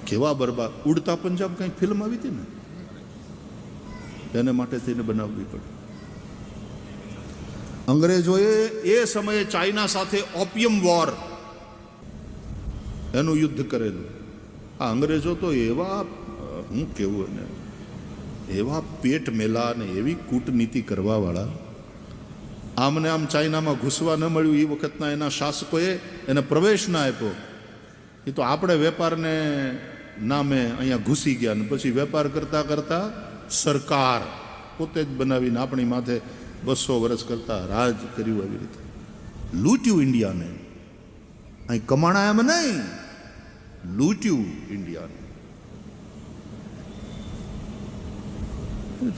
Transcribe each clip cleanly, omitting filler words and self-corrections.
કેવા બરબાદ. ઉડતા પંજાબ કંઈક ફિલ્મ આવી હતી ને, એને માટે થઈને બનાવવી પડી. અંગ્રેજોએ એ સમયે ચાઇના સાથે ઓપિયમ વોર એનું યુદ્ધ કરેલું. આ અંગ્રેજો તો એવા, હું કેવું, એને એવા પેટ મેલા અને એવી કૂટનીતિ કરવાવાળા. આમને આમ ચાઇનામાં ઘૂસવા ન મળ્યું એ વખતના એના શાસકોએ એને પ્રવેશ ના આપ્યો. એ તો આપણે વેપારને નામે અહીંયા ઘૂસી ગયા ને પછી વેપાર કરતા કરતા સરકાર પોતે જ બનાવીને આપણી માથે 200 વર્ષ કરતા રાજ કર્યું. આવી રીતે લૂંટ્યું ઇન્ડિયાને. અહીં કમાણા એમ નહીં, લૂંટ્યું ઇન્ડિયાને.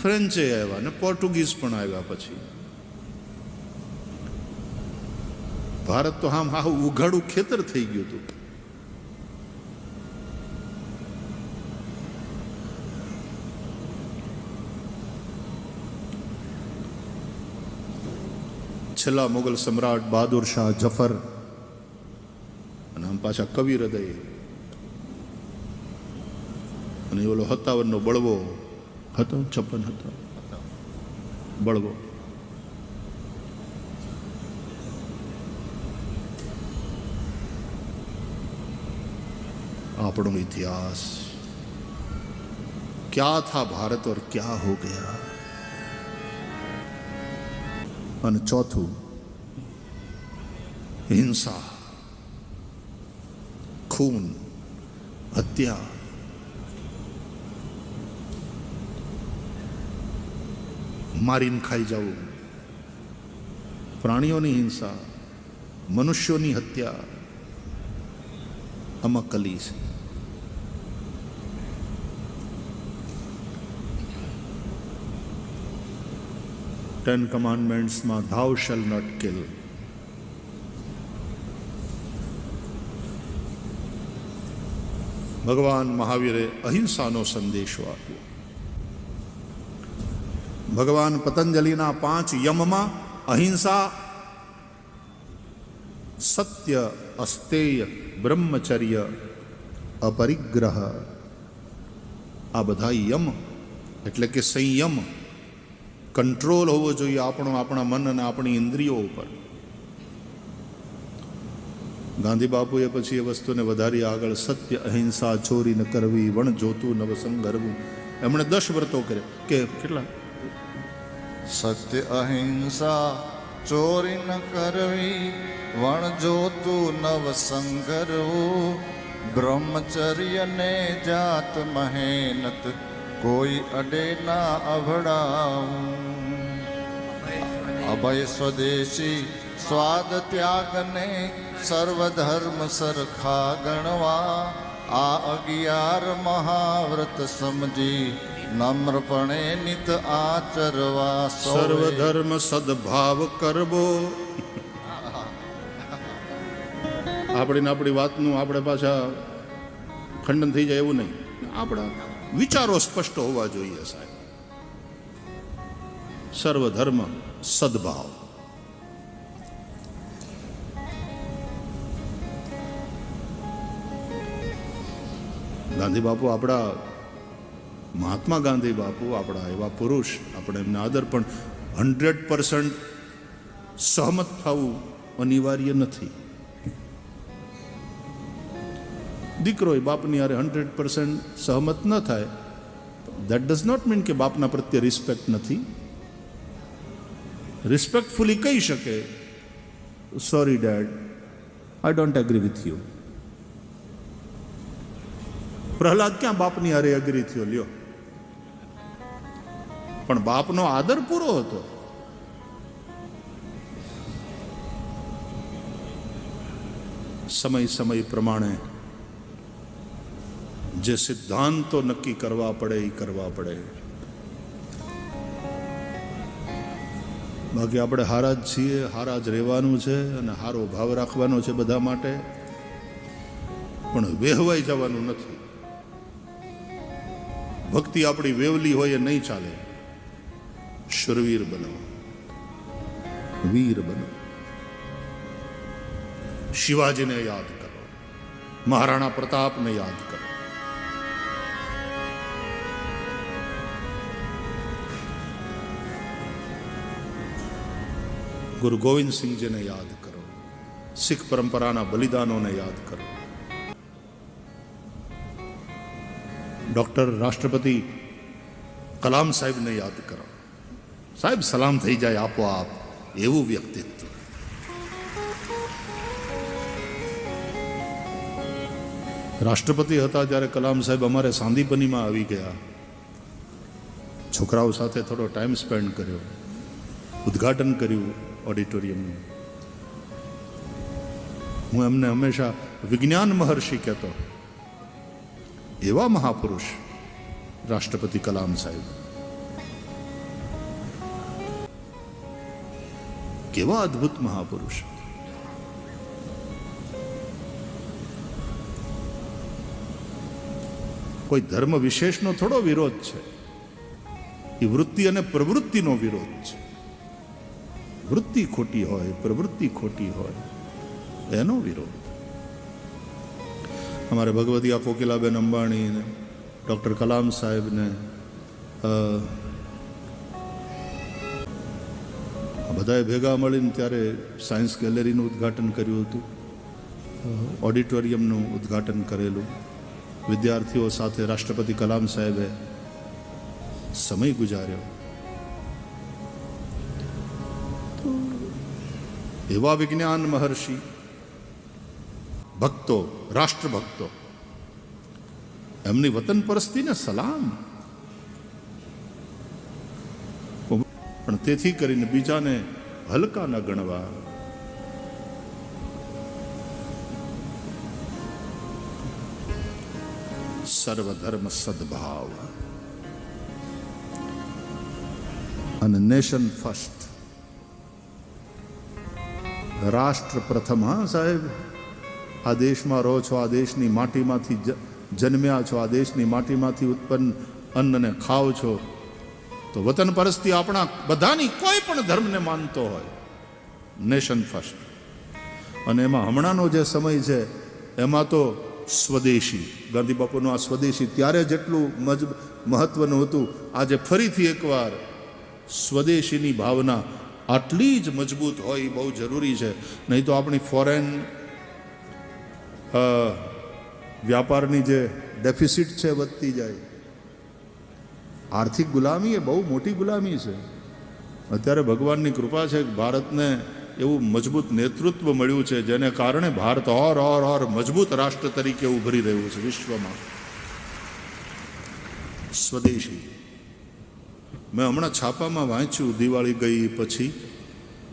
ફ્રેન્ચે આવ્યા ને પોર્ટુગીઝ પણ આવ્યા. પછી ભારત તો આમ ઉઘાડું ખેતર થઈ ગયું હતું. છેલ્લા મુગલ સમ્રાટ બહાદુર શાહ જફર, અને આમ પાછા કવિ હૃદય, અને ઓલો 57નો બળવો હતો, 56 હતો બળવો. આપણો ઇતિહાસ ક્યા થા ભારત ઓર ક્યા હો ગયા. અને ચોથું, હિંસા, ખૂન, હત્યા. મારીને ખાઈ જવું, પ્રાણીઓની હિંસા, મનુષ્યોની હત્યા, આમાં કલી છે. ટેન કમાન્ડમેન્ટ્સમાં thou shall not kill. ભગવાન મહાવીરે અહિંસાનો સંદેશો આપ્યો. ભગવાન પતંજલિના 5 યમમાં અહિંસા, સત્ય, અસ્તેય, બ્રહ્મચર્ય, અપરિગ્રહ, આ બધા યમ એટલે કે સંયમ, કંટ્રોલ હોવો જોઈએ આપણો, આપણા મન અને આપણી ઇન્દ્રિયો ઉપર. ગાંધી બાપુએ પછી એ વસ્તુને વધારી આગળ, સત્ય, અહિંસા, ચોરી ન કરવી, વણ જોતું નવ સંગરવું. એમણે 10 વ્રતો કર્યા. કે કેટલા? સત્ય, અહિંસા, ચોરી ન કરવી, વણ જોતું નવ સંગરવું, બ્રહ્મચર્ય ને જાત મહેનત, કોઈ અડે ના અભડાવું, અભય સ્વદેશી સ્વાદ ત્યાગને, સર્વધર્મ સરખા ગણવા, આ 11 મહાવ્રત સમજી નમ્રપણે નિત આચરવા, સર્વધર્મ સદભાવ કરવો. આપણી વાતનું આપણે પાછા ખંડન થઈ જાય એવું નહીં. આપણા વિચારો સ્પષ્ટ હોવા જોઈએ સાહેબ. સર્વધર્મ સદભાવ. ગાંધી બાપુ, આપણા મહાત્મા ગાંધી બાપુ, આપણા એવા પુરુષ, આપણે એમને આદર, પણ 100% સહમત થવું અનિવાર્ય નથી. દીકરો એ બાપની હારે 100% સહમત ન થાય, દેટ ડઝ નોટ મીન કે બાપના પ્રત્યે રિસ્પેક્ટ નથી. રિસ્પેક્ટફુલી કહી શકે, sorry dad, I don't agree with you. Prahlad ક્યાં બાપની હારે એગ્રી થયો, લ્યો. પણ બાપનો આદર પૂરો હતો. સમય પ્રમાણે જે સિદ્ધાંતો નક્કી કરવા પડે એ કરવા પડે. બાકી આપણે હારા જ છીએ, હારા જ રહેવાનું છે અને હારો ભાવ રાખવાનો છે બધા માટે, પણ વેહવાઈ જવાનું નથી. ભક્તિ આપણી વેવલી હોય એ નહીં ચાલે. શુરવીર બનો, વીર બનો. શિવાજીને યાદ કરો, મહારાણા પ્રતાપને યાદ કરો, ગુરુ ગોવિંદ સિંહજીને યાદ કરો, શીખ પરંપરાના બલિદાનોને યાદ કરો, ડૉક્ટર રાષ્ટ્રપતિ કલામ સાહેબને યાદ કરો. સાહેબ સલામ થઈ જાય આપોઆપ, એવું વ્યક્તિત્વ. રાષ્ટ્રપતિ હતા જ્યારે કલામ સાહેબ અમારે સાંદીપનીમાં આવી ગયા, છોકરાઓ સાથે થોડો ટાઈમ સ્પેન્ડ કર્યો, ઉદ્ઘાટન કર્યું ઓડિટોરિયમનું. હું એમને હંમેશા વિજ્ઞાન મહર્ષિ કહેતો. એવા મહાપુરુષ રાષ્ટ્રપતિ કલામ સાહેબ, કેવા અદ્ભુત મહાપુરુષ. કોઈ ધર્મ વિશેષનો થોડો વિરોધ છે, એ વૃત્તિ અને પ્રવૃત્તિનો વિરોધ છે. વૃત્તિ ખોટી હોય, પ્રવૃત્તિ ખોટી હોય, એનો વિરોધ. અમારે ભગવતીયા કોકિલાબેન અંબાણી ને ડૉક્ટર કલામ સાહેબને બધાએ ભેગા મળીને ત્યારે સાયન્સ ગેલેરીનું ઉદ્ઘાટન કર્યું હતું, ઓડિટોરિયમનું ઉદ્ઘાટન કરેલું. વિદ્યાર્થીઓ સાથે રાષ્ટ્રપતિ કલામ સાહેબે સમય ગુજાર્યો. એવા વિજ્ઞાન મહર્ષિ, ભક્તો, રાષ્ટ્રભક્તો, એમની વતન પરસ્તીને સલામ. પણ તેથી કરીને બીજાને હલકા ન ગણવા. સર્વધર્મ સદભાવ અને નેશન ફર્સ્ટ, રાષ્ટ્ર પ્રથમ. હા સાહેબ, આ દેશમાં રહો છો, આ દેશની માટીમાંથી જન્મ્યા છો, આ દેશની માટીમાંથી ઉત્પન્ન અન્નને ખાઓ છો, તો વતન પરસ્તી આપણા બધાની, કોઈ પણ ધર્મને માનતો હોય, નેશન ફર્સ્ટ. અને એમાં હમણાંનો જે સમય છે એમાં તો સ્વદેશી, ગાંધી બાપુનું આ સ્વદેશી ત્યારે જેટલું મહત્વનું હતું, આજે ફરીથી એકવાર સ્વદેશીની ભાવના આટલી જ મજબૂત હોય એ બહુ જરૂરી છે. નહીં તો આપણી ફોરેન વ્યાપારની જે ડેફિસિટ છે વધતી જાય. આર્થિક ગુલામી એ બહુ મોટી ગુલામી છે. અત્યારે ભગવાનની કૃપા છે કે ભારતને એવું મજબૂત નેતૃત્વ મળ્યું છે, જેને કારણે ભારત ઓર મજબૂત રાષ્ટ્ર તરીકે ઉભરી રહ્યું છે વિશ્વમાં. સ્વદેશી. મેં હમણાં છાપામાં વાંચ્યું દિવાળી ગઈ પછી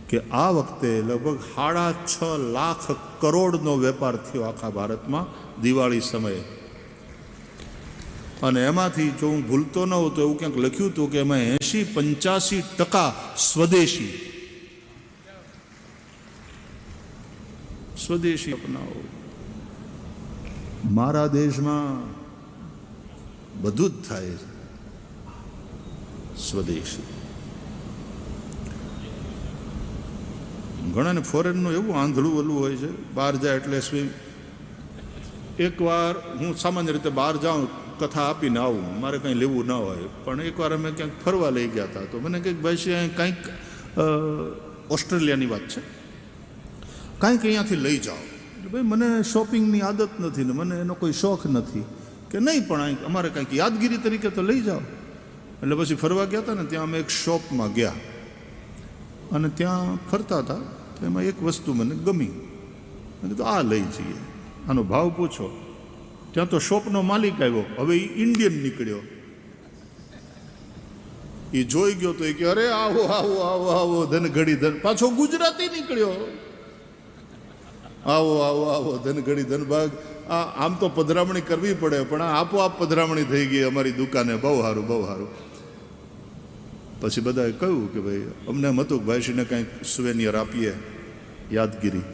કે આ વખતે લગભગ 6.5 લાખ કરોડનો વેપાર થયો આખા ભારતમાં દિવાળી સમયે. અને એમાંથી જો હું ભૂલતો ન હોઉં તો એવું ક્યાંક લખ્યું હતું કે એમાં 80-85% સ્વદેશી. સ્વદેશી અપનાવો. મારા દેશમાં બધું જ થાય છે સ્વદેશી. ઘણાને ફોરેનનું એવું આંધળું ઓલું હોય છે, બહાર જાય એટલે એકવાર હું સામાન્ય રીતે બહાર જાઉં, કથા આપીને આવું, મારે કંઈ લેવું ના હોય. પણ એકવાર અમે ક્યાંક ફરવા લઈ ગયા હતા, તો મને કંઈક ભાઈ છે કંઈક ઓસ્ટ્રેલિયાની વાત છે, કાંઈક અહીંયાથી લઈ જાઓ. ભાઈ મને શોપિંગની આદત નથી ને મને એનો કોઈ શોખ નથી. કે નહીં પણ અહીં અમારે કંઈક યાદગીરી તરીકે તો લઈ જાઓ. એટલે પછી ફરવા ગયા હતા ને, ત્યાં અમે એક શોપમાં ગયા અને ત્યાં ફરતા હતા, તો એમાં એક વસ્તુ મને ગમી. મેં કીધું આ લઈ જઈએ, આનો ભાવ પૂછો. ત્યાં તો શોપનો માલિક આવ્યો, હવે એ ઇન્ડિયન નીકળ્યો. એ જોઈ ગયો તો એ કે અરે આવો આવો આવો આવો ધન ઘડી ધન. પાછો ગુજરાતી નીકળ્યો, આવો આવો આવો ધન ઘડી ધન ભાગ. આમ તો પધરામણી કરવી પડે, પણ આ આપોઆપ પધરામણી થઈ ગઈ અમારી દુકાને. બહુ સારું, બહુ સારું. પછી બધાએ કહ્યું કે ભાઈ અમને એમ હતું કે ભાઈશ્રીને કાંઈક સુવેનિયર આપીએ, યાદગીરી.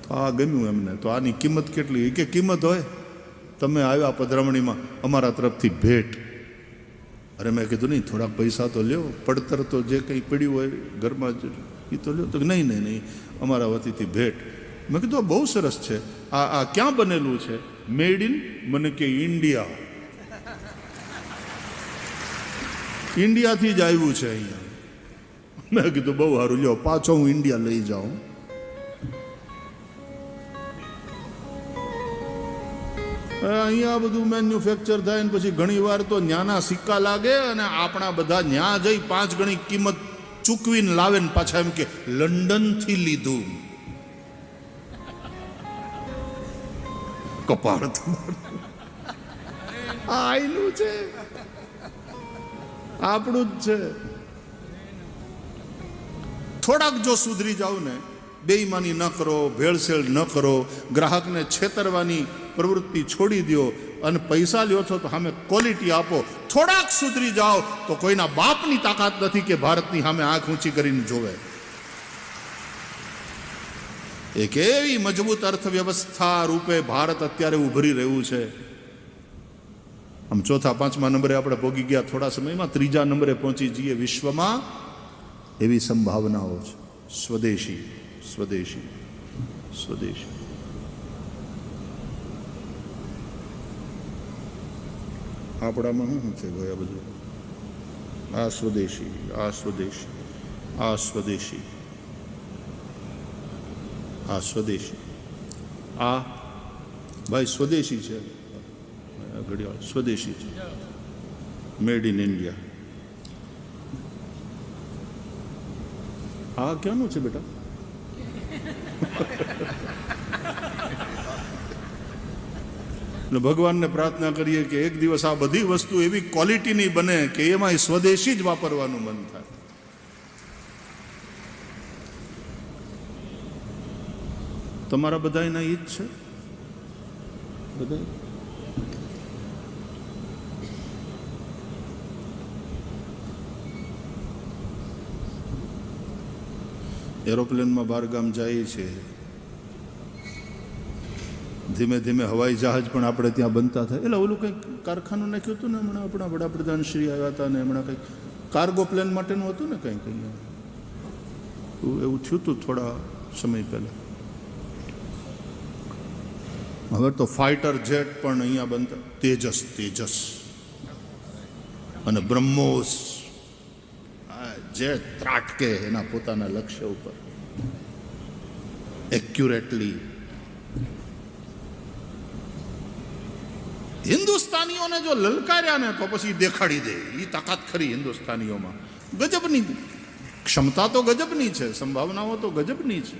તો આ ગમ્યું એમને. તો આની કિંમત કેટલી? એ કે કિંમત હોય, તમે આવ્યા પધરામણીમાં, અમારા તરફથી ભેટ. અરે મેં કીધું નહીં, થોડાક પૈસા તો લ્યો, પડતર તો જે કંઈ પડ્યું હોય ઘરમાં એ તો લ્યો. તો નહીં નહીં નહીં, અમારા વતીથી ભેટ. મેં કીધું બહુ સરસ છે, આ ક્યાં બનેલું છે? મેડ ઇન, મને કે ઇન્ડિયા. ઇન્ડિયાથી જ આવ્યું છે અહીંયા. મેં કીધું બહુ સારું, લ્યો પાછો હું ઇન્ડિયા લઈ જાઉં. અહીંયા બધું મેન્યુફેક્ચર થાય ને પછી ઘણી વાર તો ન્યાના સિક્કા લાગે અને આપણા બધા ન્યા જઈ 5 ગણી કિંમત ચૂકવીને લાવે ને પાછા એમ કે લંડન થી લીધું. કપાળ આયલું છે, આપણું જ છે. થોડાક જો સુધરી જાવ ને, બેઈમાની ન કરો, ભેળસેળ ન કરો, ગ્રાહકને છેતરવાની પ્રવૃત્તિ છોડી દો અને પૈસા લ્યો છો તો સામે ક્વોલિટી આપો. થોડાક સુધરી જાઓ તો કોઈના બાપની તાકાત નથી કે ભારતની સામે આંખ ઊંચી કરીને જોવે. એક એવી મજબૂત અર્થવ્યવસ્થા રૂપે ભારત અત્યારે ઉભરી રહ્યું છે. આમ 4થા 5મા નંબરે આપણે પહોંચી ગયા થોડા સમયમાં, 3જા નંબરે પહોંચી જઈએ વિશ્વમાં. એવી સંભાવનાઓ છે. સ્વદેશી સ્વદેશી સ્વદેશી. આપણામાં શું છે ભાઈ? આ બધું આ સ્વદેશી, આ સ્વદેશી, આ સ્વદેશી, આ સ્વદેશી, આ ભાઈ સ્વદેશી છે. ઘડિયાળ સ્વદેશી છે, મેડ ઇન ઇન્ડિયા. આ ક્યાંનું છે બેટા? ભગવાનને પ્રાર્થના કરીએ કે એક દિવસ આ બધી વસ્તુ એવી ક્વોલિટીની બને કે એમાં સ્વદેશી જ વાપરવાનું મન થાય. તમારા બધાના ઈ જ છે? બધા એરોપ્લેનમાં બહાર ગામ જાય છે. ધીમે ધીમે હવાઈ જહાજ પણ આપણે ત્યાં બનતા થાય. એટલે ઓલું કંઈક કારખાનું નાખ્યું હતું ને હમણાં, આપણા વડાપ્રધાન શ્રી આવ્યા હતા ને હમણાં કંઈક કાર્ગો પ્લેન માટેનું હતું ને કંઈક અહીંયા, એવું થયું હતું થોડા સમય પહેલા. હવે તો ફાઇટર જેટ પણ અહીંયા બનતા. તેજસ, તેજસ અને બ્રહ્મોસ જે ત્રાટકે એના પોતાના લક્ષ્ય ઉપર એક્યુરેટલી. હિન્દુસ્તાનીઓને જો લલકાર્યા ને તો પછી દેખાડી દે. એ તાકાત ખરી હિન્દુસ્તાનીઓમાં. ગજબની ક્ષમતા તો ગજબની છે, સંભાવનાઓ તો ગજબની છે.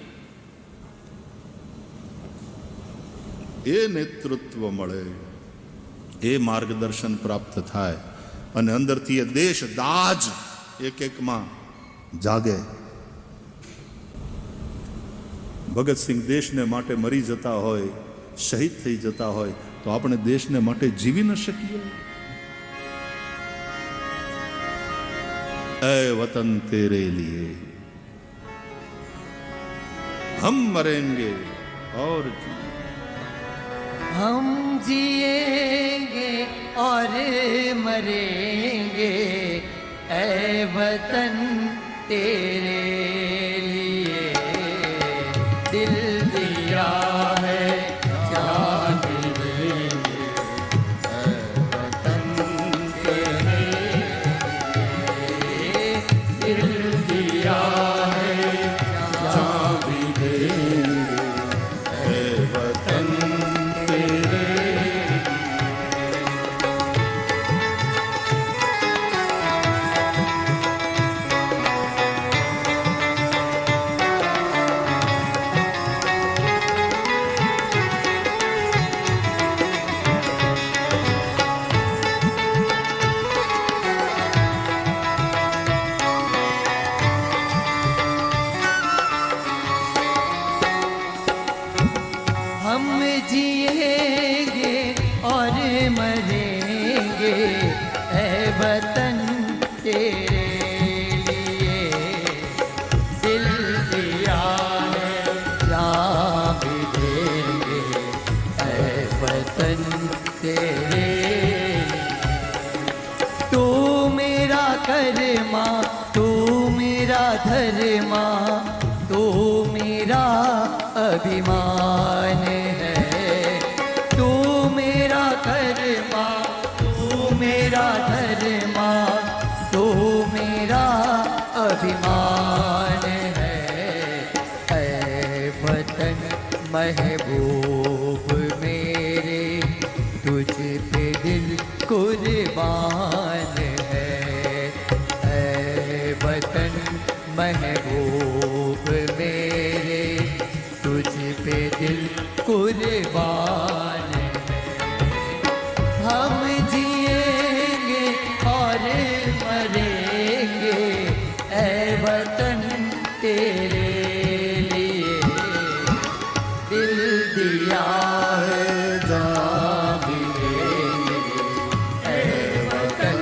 એ નેતૃત્વ મળે, એ માર્ગદર્શન પ્રાપ્ત થાય અને અંદરથી એ દેશ દાજ એક એકમાં જાગે. ભગતસિંહ દેશને માટે મરી જતા હોય, શહીદ થઈ જતા હોય તો આપણે દેશને માટે જીવી ન શકીએ? એ વતન તેરે લીએ હમ મરેંગે और हम जिएंगे और मरेंगे ऐ वतन तेरे लिए दिल दिया है जान भी देंगे ऐ वतन तेरे लिए दिल दिया है जान भी देंगे ऐ वतन तेरे. हम जिएंगे और मरेंगे ऐ वतन तेरे लिए दिल दिया है जान भी देंगे ऐ वतन तेरे तू मेरा कर्मा तू मेरा धर्मा तू मेरा अभिमान है तू मेरा कर्मा तू मेरा धर्मा तू मेरा अभिमान तुझ पे दिल कुर्बान है। ऐ वतन महबूब मेरे, तुझ पे दिल कुर्बान है। हम जिएंगे और मरेंगे ऐ वतन तेरे लिए, दिल दिया है जान भी देंगे ऐ वतन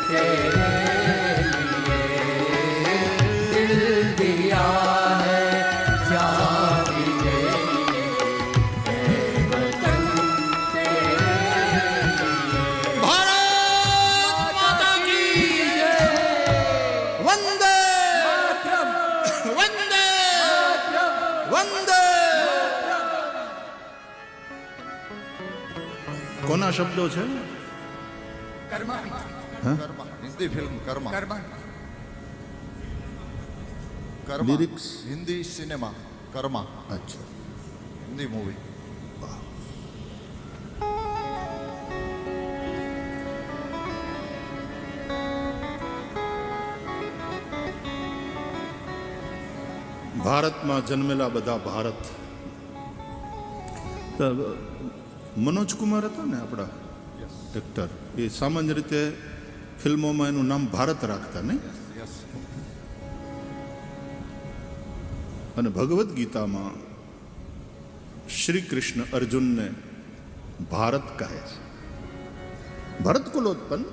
तेरे लिए, दिल दिया है जान भी देंगे ऐ वतन तेरे लिए। ભારત માતા કી जय વંદે વંદે વંદે. કોના શબ્દો છે? Karma Hindi film Karma Karma Lyrics? Hindi cinema Karma અચ્છા. હિન્દી મૂવી. ભારતમાં જન્મેલા બધા ભારત. મનોજ કુમાર હતો ને આપણા એક્ટર, એ સામાન્ય રીતે ફિલ્મોમાં એનું નામ ભારત રાખતા નહીં. યસ અને ભગવદ્ ગીતામાં શ્રી કૃષ્ણ અર્જુનને ભારત કહે છે. ભરત કુલોત્પન્ન,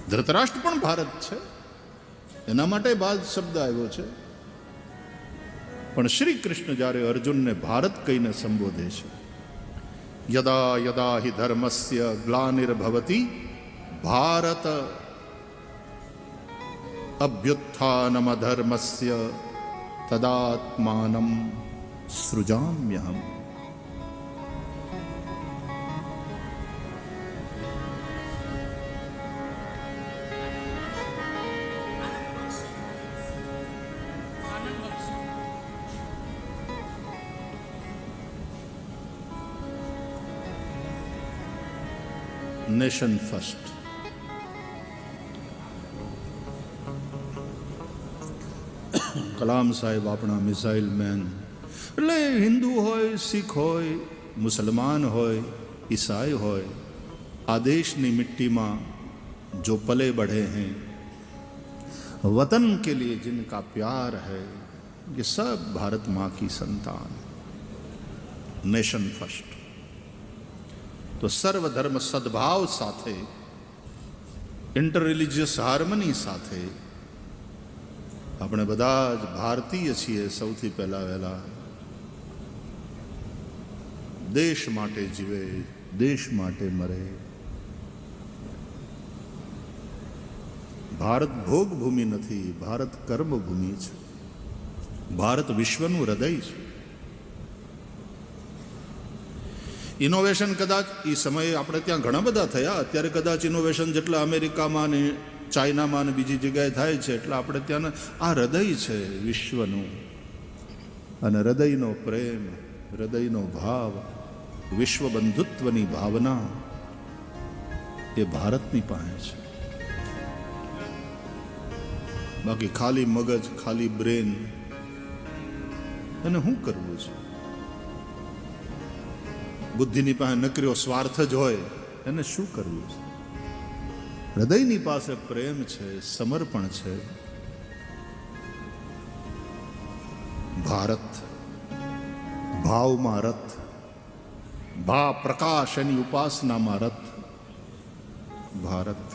ધૃતરાષ્ટ્ર પણ ભારત છે, એના માટે બાદ શબ્દ આવ્યો છે. પણ શ્રી કૃષ્ણ જ્યારે અર્જુનને ભારત કહીને સંબોધે છે, યદા યદા હિ ધર્મસ્ય ગ્લાનિર્ભવતિ ભારત અભ્યુત્થાનમધર્મસ્ય તદાત્માનમ સૃજામ્યહમ. Nation first. કલામ સાહેબ આપણા મિસાઇલ મેન. એટલે હિન્દુ હોય, શીખ હોય, મુસલમાન હોય, ईसाई હોય, આ દેશની મિટ્ટીમાં जो पले बढ़े हैं, वतन के लिए जिनका प्यार है, ये सब भारत माँ की संतान. Nation first. તો સર્વધર્મ સદભાવ સાથે, ઇન્ટર રિલિજિયસ હાર્મની સાથે આપણે બધા જ ભારતીય છીએ. સૌથી પહેલા વહેલા દેશ માટે જીવે, દેશ માટે મરે. ભારત ભોગભૂમિ નથી, ભારત કર્મભૂમિ છે. ભારત વિશ્વનું હૃદય છે. ઇનોવેશન કદાચ એ સમયે આપણે ત્યાં ઘણા બધા થયા. અત્યારે કદાચ ઇનોવેશન જેટલા અમેરિકામાં ને ચાઇનામાં ને બીજી જગ્યાએ થાય છે, એટલે આપણે ત્યાં આ હૃદય છે વિશ્વનું. અને હૃદયનો પ્રેમ, હૃદયનો ભાવ, વિશ્વ બંધુત્વની ભાવના એ ભારતની પાસે છે. બાકી ખાલી મગજ, ખાલી બ્રેન, એને શું કરવું છે? બુદ્ધિની પાસે નકર્યો સ્વાર્થ જ હોય, એને શું કરવું છે? હૃદયની પાસે પ્રેમ છે, સમર્પણ છે. ભારત ભાવમાં રથ, ભા પ્રકાશ એની ઉપાસનામાં રથ. ભારત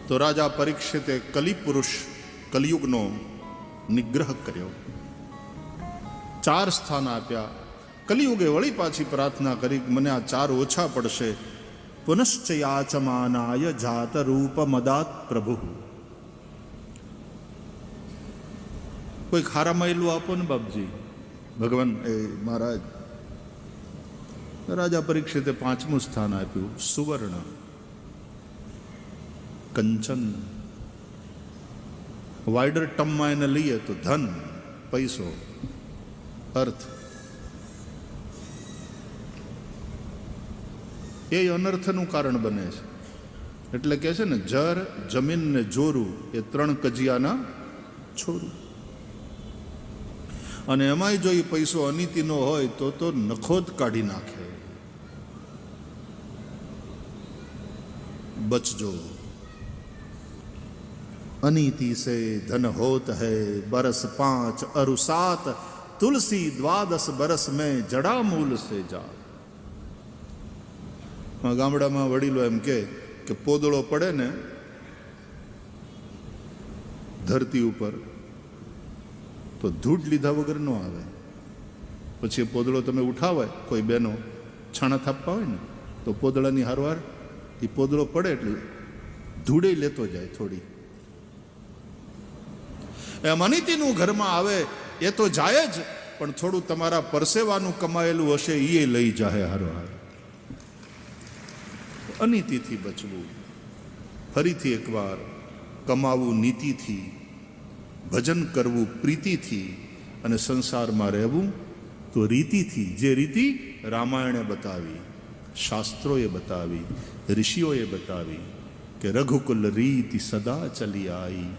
તો રાજા પરીક્ષિતે કલિપુરુષ, કલિયુગનો નિગ્રહ કર્યો. 4 સ્થાન આપ્યા. કલિયુગે વળી પાછી પ્રાર્થના કરી, મને આ 4 ઓછા પડશે. પુનશ્ચ યાચમાનાય જાત રૂપ મદાત પ્રભુ. કોઈ ખારા માયલું આપો ને બાપજી. ભગવાન એ મહારાજ. રાજા પરીક્ષિતે 5મું સ્થાન આપ્યું, સુવર્ણ, કંચન. વાઇડર ટર્મમાં એને લઈએ તો ધન, પૈસો, અર્થ, એ અનર્થનું કારણ બને છે. એટલે કે છે ને, જર, જમીન ને જોરું એ 3 કજિયાના છોરું. અને એમાંય જો એ પૈસો અનીતિનો હોય તો નખો જ કાઢી નાખે. બચજો. अनीति से धन होत है बरस 5 अरु 7 तुलसी 12 बरस में जड़ा मूल से जा. ગામડામાં વડીલો એમ કે પોદળો પડે ને ધરતી ઉપર તો ધૂળ લીધા વગર ન આવે. પછી એ પોદળો તમે ઉઠાવે, કોઈ બહેનો છાણા થાપવા હોય ને તો પોદળાની હારવાર એ પોદળો પડે એટલે ધૂળે લેતો જાય થોડી. એમ અનિતિનું ઘરમાં આવે એ તો જાય જ, પણ થોડું તમારા પરસેવાનું કમાયેલું હશે એ લઈ જાય હારોહાર. અનીતિથી બચવું. ફરીથી એકવાર, કમાવું નીતિથી, ભજન કરવું પ્રીતિથી, અને સંસારમાં રહેવું તો રીતિથી. જે રીતિ રામાયણે બતાવી, શાસ્ત્રોએ બતાવી, ઋષિઓએ બતાવી કે રઘુકુલ રીતિ સદા ચલી આઈ,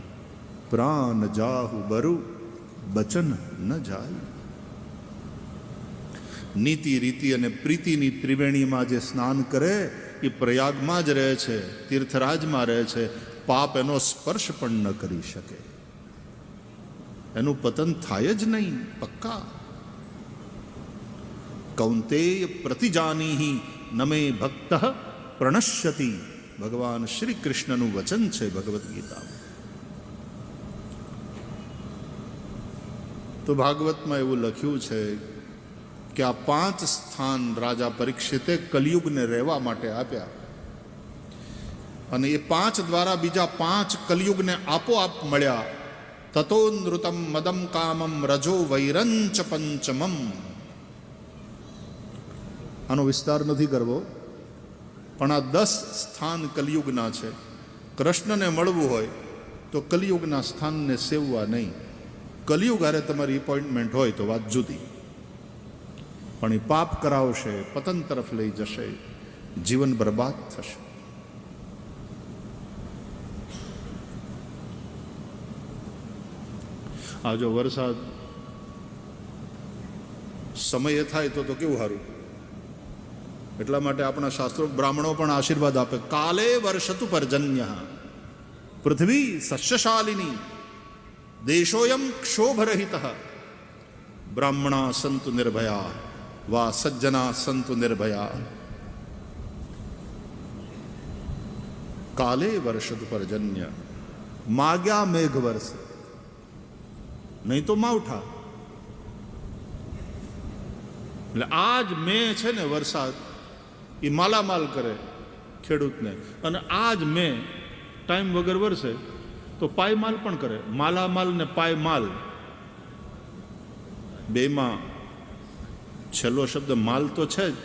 પ્રાણ જાહુ બરુ બચન ન જાય. નીતિ, રીતિ અને પ્રીતિની ત્રિવેણીમાં જે સ્નાન કરે એ પ્રયાગમાં જ રહે છે, તીર્થરાજમાં રહે છે. પાપ એનો સ્પર્શ પણ ન કરી શકે, એનું પતન થાય જ નહીં પક્કા. કૌંતેય પ્રતિજાનીહિ નમે ભક્ત પ્રણશ્યતિ. ભગવાન શ્રી કૃષ્ણનું વચન છે ભગવદ્ ગીતામાં. તો ભાગવતમાં એવું લખ્યું છે કે આ 5 સ્થાન રાજા પરીક્ષિતે કલિયુગને રહેવા માટે આપ્યા, અને એ 5 દ્વારા બીજા 5 કલિયુગને આપોઆપ મળ્યા. તતો નૃતમ મદમ કામમ રજો વૈરંચ પંચમમ. આનો વિસ્તાર નથી કરવો, પણ આ 10 સ્થાન કલિયુગના છે. કૃષ્ણને મળવું હોય તો કલિયુગના સ્થાનને સેવવા નહીં. કલિયુગ હારે તમારી એપોઇન્ટમેન્ટ હોય તો વાત જુદી, પણ એ પાપ કરાવશે, પતન તરફ લઈ જશે, જીવન બરબાદ થશે. આ જો વરસાદ સમયે થાય તો કેવું સારું. એટલા માટે આપણા શાસ્ત્રો, બ્રાહ્મણો પણ આશીર્વાદ આપે. કાલે વર્ષતુ પર્જન્ય પૃથ્વી સસ્યશાલિની દેશોયમ ક્ષોભરહિત. બ્રાહ્મણા સંતુ નિર્ભયા વા સજ્જના સંતુ નિર્ભયા. કાલે વર્ષતુ પર્જન્ય. માગ્યા મેઘ વર્ષ, નહીં તો માવઠા. એટલે આજ મેં છે ને વરસાદ એ માલામાલ કરે ખેડૂતને, અને આજ મેં ટાઈમ વગર વરસે તો પાયમાલ પણ કરે. માલામાલ ને પાયમાલ બેમાં છેલ્લો શબ્દ માલ તો છે જ,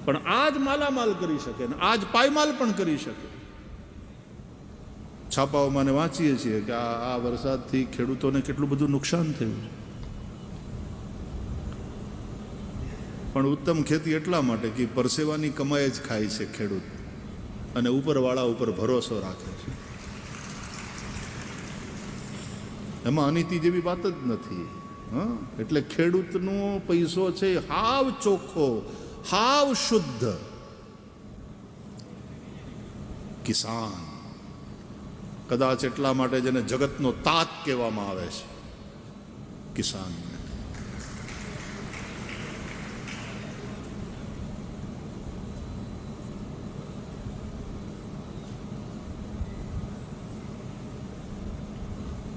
પણ આજ માલામાલ કરી શકે ને આજ પાયમાલ પણ કરી શકે. છાપાઓમાં ને વાંચીએ છીએ કે આ વરસાદથી ખેડૂતોને કેટલું બધું નુકસાન થયું છે. પણ ઉત્તમ ખેતી એટલા માટે કે પરસેવાની કમાઈ જ ખાય છે ખેડૂત, અને ઉપરવાળા ઉપર ભરોસો રાખે છે. એમાં અનીતિ જેવી વાત જ નથી. એટલે ખેડૂતનો પૈસો છે હાવ ચોખ્ખો, હાવ શુદ્ધ. કિસાન કદાચ એટલા માટે જેને જગતનો તાત કહેવામાં આવે છે, કિસાન.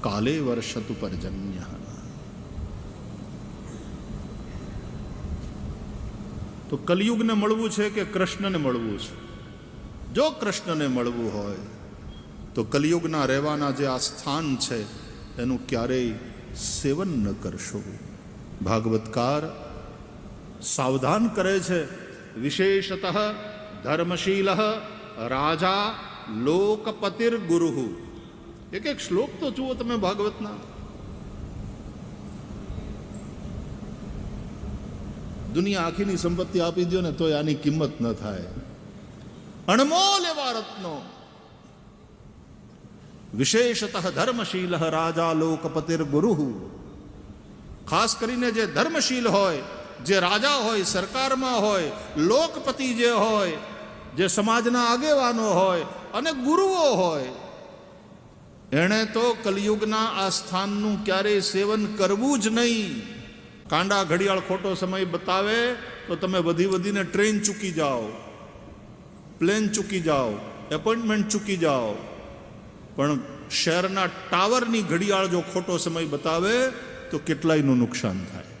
કાલે વર્ષતુ પર્જન્ય. તો કલિયુગને મળવું છે કે કૃષ્ણને મળવું છે? જો કૃષ્ણને મળવું હોય તો કલિયુગના રહેવાના જે આ સ્થાન છે એનું ક્યારેય સેવન ન કરશો. ભાગવતકાર સાવધાન કરે છે. વિશેષતઃ ધર્મશીલ રાજા લોકપતિર્ગુરુ એક એક શ્લોક તો જુઓ તમે ભાગવતના. દુનિયા આખીની સંપત્તિ આપી દો ને તોય આની કિંમત ન થાય. અણમોલ એવા રત્નો. વિશેષતઃ ધર્મશીલ રાજા લોકપતિર ગુરુ. ખાસ કરીને જે ધર્મશીલ હોય, જે રાજા હોય, સરકારમાં હોય, લોકપતિ જે હોય, જે સમાજના આગેવાનો હોય અને ગુરુઓ હોય, એણે તો કલિયુગના આ સ્થાનનું ક્યારેય સેવન કરવું જ નહીં. કાંડા ઘડિયાળ ખોટો સમય બતાવે તો તમે વધીને ટ્રેન ચૂકી જાઓ, પ્લેન ચૂકી જાઓ, એપોઇન્ટમેન્ટ ચૂકી જાઓ. પણ શહેરના ટાવરની ઘડિયાળ જો ખોટો સમય બતાવે તો કેટલાયનું નુકસાન થાય.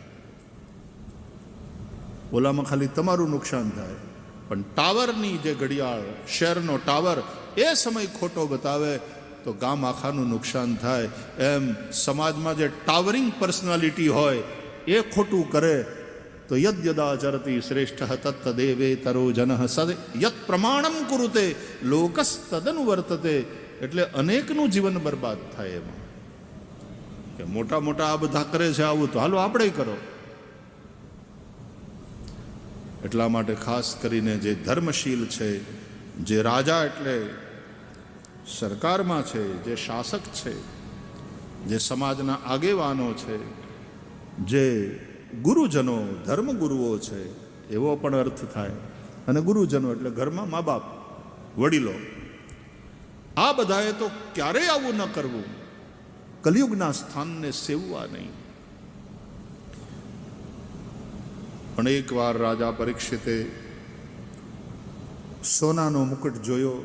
ઓલામાં ખાલી તમારું નુકસાન થાય, પણ ટાવરની જે ઘડિયાળ, શહેરનો ટાવર એ સમય ખોટો બતાવે તો ગામ આખાનું નુકસાન થાય. એમ સમાજમાં જે ટાવરિંગ પર્સનાલિટી હોય એ ખોટું કરે તો યદ્યદાચરતી શ્રેષ્ઠ તત્તદેવે તરો જન સદ યત પ્રમાણમ કુરુતે લોકસ તદનુવર્તતે. એટલે અનેકનું જીવન બરબાદ થાય એમાં કે મોટા મોટા આ બધા કરે છે આવું તો હાલો આપણે કરો. એટલા માટે ખાસ કરીને જે ધર્મશીલ છે, જે રાજા એટલે સરકારમાં છે, જે શાસક છે, જે સમાજના આગેવાનો છે, જે ગુરુજનો ધર્મગુરુઓ છે, એવો પણ અર્થ થાય. અને ગુરુજનો એટલે ઘરમાં મા બાપ, વડીલો. આ બધાએ તો ક્યારેય આવું ન કરવું, કલિયુગના સ્થાનને સેવવા નહીં. પણ એકવાર રાજા પરીક્ષિતે સોનાનો મુકુટ જોયો,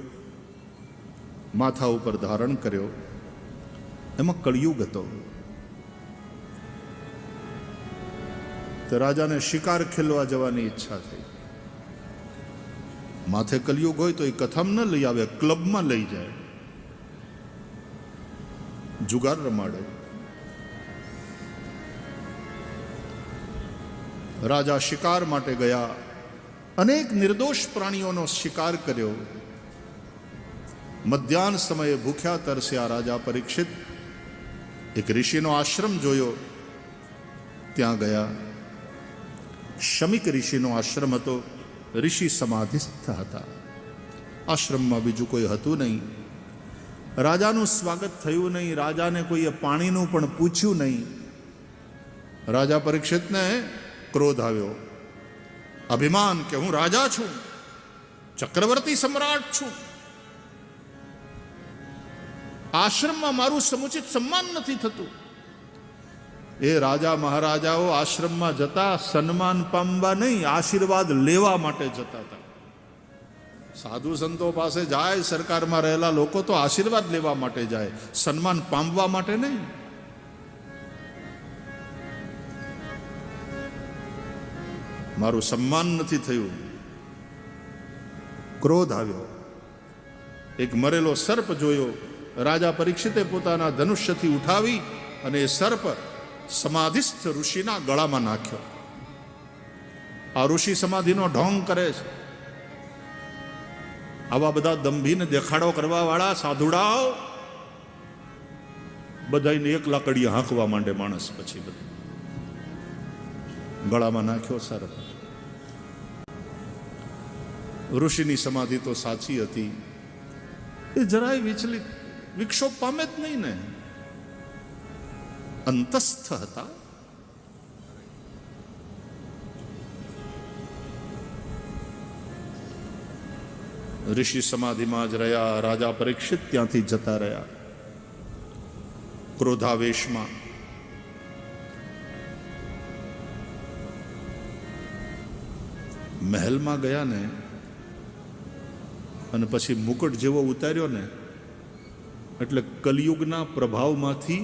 માથા ઉપર ધારણ કર્યો. એમાં કળિયુગ હતો. તો રાજાને શિકાર ખેલવા જવાની ઈચ્છા થઈ. માથે કલયુગ હોય તો એ કથામાં ન લઈ આવે, ક્લબમાં લઈ જાય, જુગાર રમાડે. રાજા શિકાર માટે ગયા, અનેક નિર્દોષ પ્રાણીઓનો શિકાર કર્યો. મધ્યાહન સમયે ભૂખ્યા તરસ્યા રાજા પરીક્ષિત એક ઋષિનો આશ્રમ જોયો, ત્યાં ગયા. શમિક ઋષિનો આશ્રમ હતો. ઋષિ સમાધિસ્થ હતા. આશ્રમમાં બીજું કોઈ હતું નહીં. રાજાનું સ્વાગત થયું નહીં, રાજાને કોઈએ પાણીનું પણ પૂછ્યું નહીં. રાજા પરીક્ષિતને ક્રોધ આવ્યો, અભિમાન કે હું રાજા છું, ચક્રવર્તી સમ્રાટ છું, આશ્રમમાં મારું સમુચિત સન્માન નથી થતું. એ રાજા મહારાજાઓ આશ્રમમાં જતા સન્માન પામવા નહીં, આશીર્વાદ લેવા માટે જતા હતા. સાધુ સંતો પાસે જાય, સરકારમાં રહેલા લોકો તો આશીર્વાદ લેવા માટે જાય, સન્માન પામવા માટે નહીં. મારું સન્માન નથી થયું. ક્રોધ આવ્યો. એક મરેલો સર્પ જોયો. રાજા પરીક્ષિતે પોતાના ધનુષ્યથી ઉઠાવી અને એ સર્પ સમાધિસ્થ ઋષિના ગળામાં નાખ્યો. આ ઋષિ સમાધિનો ઢોંગ કરે છે. આવા બધા દંભીને દેખાડો કરવા વાળા સાધુડાઓ બધાને એક લાકડીએ હાંકવા માંડે માણસ. પછી બધું ગળામાં નાખ્યો સર્પ. ઋષિની સમાધિ તો સાચી હતી, એ જરાય વિચલિત વિક્ષોભ પામે જ નહીં ને. અંતસ્થ હતા. ઋષિ સમાધિમાં જ રહ્યા. રાજા પરીક્ષિત ત્યાંથી જતા રહ્યા ક્રોધાવેશમાં. મહેલમાં ગયા ને અને પછી મુકુટ જેવો ઉતાર્યો ને એટલે કલિયુગના પ્રભાવમાંથી